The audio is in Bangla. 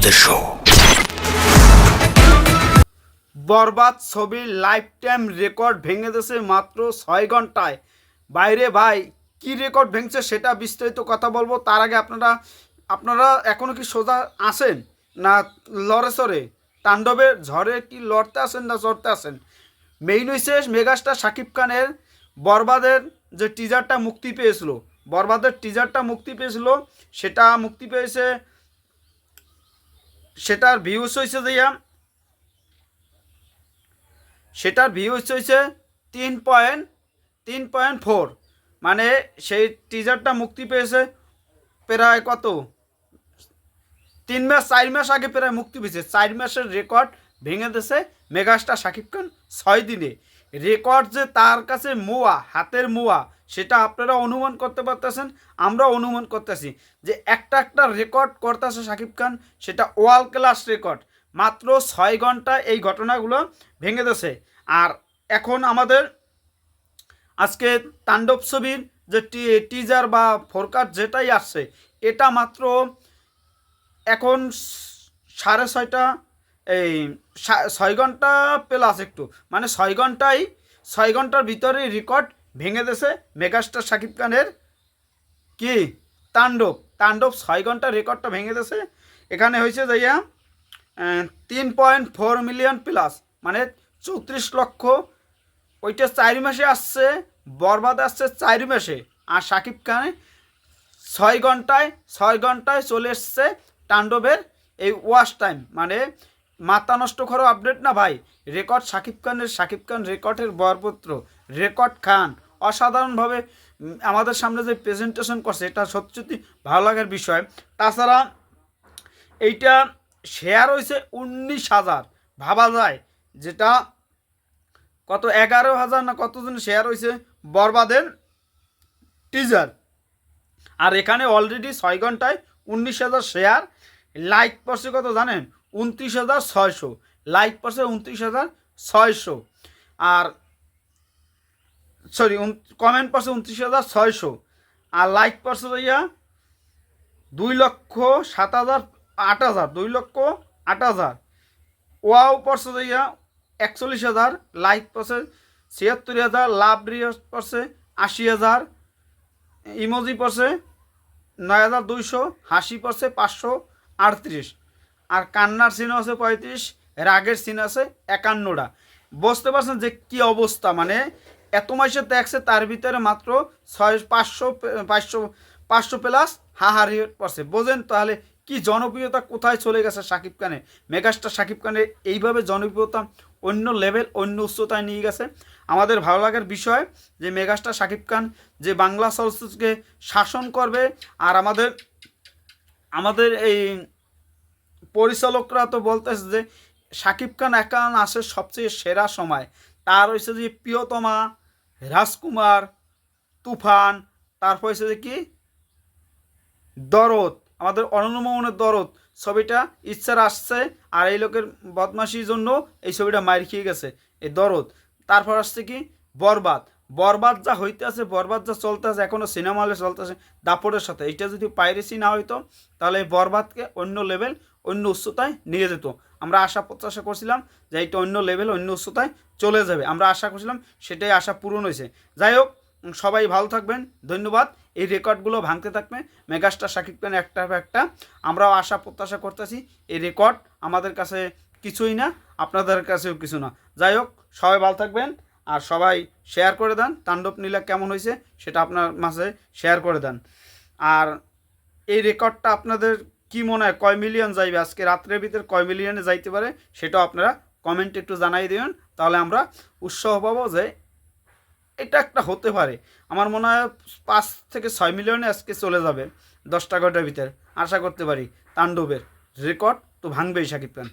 the show. বরবাদ ছবির লাইফ টাইম রেকর্ড ভেঙে দিয়েছে মাত্র 6 ঘন্টায়। বাইরে ভাই কি রেকর্ড ভেঙছে সেটা বিস্তারিত কথা বলবো। তার আগে আপনারা এখনো কি সোজা আসেন না লড়ে সরে তাণ্ডবের ঝড়ে কি লড়তে আসেন না চড়তে আসেন? মেইন হইছে মেগাস্টার শাকিব খানের বরবাদের যে টিজারটা মুক্তি পেয়েছিল, সেটা মুক্তি পেয়েছে, সেটার ভিউজ হয়েছে সেটার ভিউজ হয়েছে 3.4। মানে সেই টিজারটা মুক্তি পেয়েছে প্রায় কত 4 মাস আগে প্রায় মুক্তি পেয়েছে। 4 মাসের রেকর্ড ভেঙে দিয়েছে মেগাস্টার শাকিব খান 6 দিনে। রেকর্ড যে তার কাছে হাতের মোয়া সেটা আপনারা অনুমান করতে পারতেছেন, আমরা অনুমান করতেছি যে একটা রেকর্ড করতেছে শাকিব খান, সেটা ওয়ার্ল্ড ক্লাস রেকর্ড। মাত্র 6 ঘন্টায় এই ঘটনাগুলো ভেঙে দিয়েছে। আর এখন আমাদের আজকে তাণ্ডব ছবির যে টিজার বা ফোরকাস্ট যেটাই আসছে, এটা মাত্র এখন 6:30 এই 6 ঘন্টা প্লাস একটু, মানে 6 ঘন্টার ভিতরে রেকর্ড ভেঙে দিয়েছে মেগাস্টার শাকিব খানের কি তাণ্ডব 6 ঘন্টার রেকর্ডটা ভেঙে দিয়েছে। এখানে হয়েছে যাইয়া 3.4 মিলিয়ন প্লাস, মানে 34 লক্ষ। ওইটা 4 মাসে আসছে, বরবাদ আসছে 4 মাসে, আর শাকিব খান 6 ঘন্টায় চলে এসছে তাণ্ডবের এই ওয়াচ টাইম। মানে মাথা নষ্ট করো আপডেট না ভাই। রেকর্ড শাকিব খান রেকর্ডের বরপুত্র, রেকর্ড খান অসাধারণভাবে আমাদের সামনে যে প্রেজেন্টেশন করছে, এটা সত্যি ভালো লাগার বিষয়। তাছাড়া এইটা শেয়ার হয়েছে 19,000, ভাবা যায়, যেটা কত 11,000 না কতজন শেয়ার হয়েছে বরবাদের টিজার। আর এখানে অলরেডি 6 ঘন্টায় 19,000 শেয়ার। লাইক পড়ছে কত জানেন? 29,600 লাইক পড়ছে, 29,600। আর সরি, কমেন্ট পড়ছে 29,600। আর লাইক পড়ছে ভাইয়া 2,07,000 2,08,000। ওয়াও পড়ছে ভাইয়া 41,000, লাইক পড়ছে 76,000, লাভ রিয়াজ পড়ছে 80,000, ইমোজি পড়ছে 9,200, হাসি পড়ছে 538। আর কান্নার সিন আছে 35, রাগের সিন আছে 51টা। বুঝতে পারছেন যে কি অবস্থা? মানে এত মাসে দেখছে, তার ভিতরে মাত্র 500 প্লাস হাহারি পড়ছে। বোঝেন তাহলে কি জনপ্রিয়তা কোথায় চলে গেছে শাকিব খানের। মেগাস্টার শাকিব খানের এইভাবে জনপ্রিয়তা অন্য লেভেল, অন্য উচ্চতায় নিয়ে গেছে। আমাদের ভালো লাগার বিষয় যে মেগাস্টার শাকিব খান যে বাংলা চলচ্চিত্রকে শাসন করবে। আর আমাদের এই পরিচালকরা তো বলতেছে যে শাকিব খান এখন আসে সবচেয়ে সেরা সময়। তার হয়েছে যে প্রিয়তমা, রাজকুমার, তুফান, তারপর হয়েছে যে কি দরদ, আমাদের অনন্য মোহনের দরদ ছবিটা ইচ্ছার আসছে। আর এই লোকের বদমাশির জন্য এই ছবিটা মার খেয়ে গেছে, এই দরদ। তারপর আসছে কি বরবাদ যা হইতে আছে, বরবাদ যা চলতে আছে, এখনও সিনেমা হলে চলতে আছে দাপটের সাথে। এইটা যদি পাইরেসি না হইতো তাহলে এই বরবাদকে অন্য লেভেল, অন্য উচ্চতায় নিয়ে যেত। আমরা আশা প্রত্যাশা করছিলাম যে এইটা অন্য লেভেল, অন্য উচ্চতায় চলে যাবে, আমরা আশা করছিলাম, সেটাই আশা পূরণ হয়েছে। যাই হোক, সবাই ভালো থাকবেন, ধন্যবাদ। এই রেকর্ডগুলো ভাঙতে থাকবে মেগাস্টার শাকিব খান একটা। আমরাও আশা প্রত্যাশা করতেছি এই রেকর্ড আমাদের কাছে কিছুই না, আপনাদের কাছেও কিছু না। যাই হোক, সবাই ভালো থাকবেন, আর সবাই শেয়ার করে দেন। তাণ্ডব নীলা কেমন হয়েছে সেটা আপনার মাঝে শেয়ার করে দেন। আর এই রেকর্ডটা আপনাদের কি মনে হয় কয় মিলিয়ন যাইবে, আজকে রাত্রের ভিতরে কয় মিলিয়নে যাইতে পারে সেটাও আপনারা কমেন্টে একটু জানাই দিবেন। তাহলে আমরা উৎসাহ পাবো যে এটা একটা হতে পারে। আমার মনে হয় 5 থেকে 6 মিলিয়নে আজকে চলে যাবে 10টা ঘন্টার ভিতরে। আশা করতে পারি তাণ্ডবের রেকর্ড তো ভাঙবেই শাকিব খান।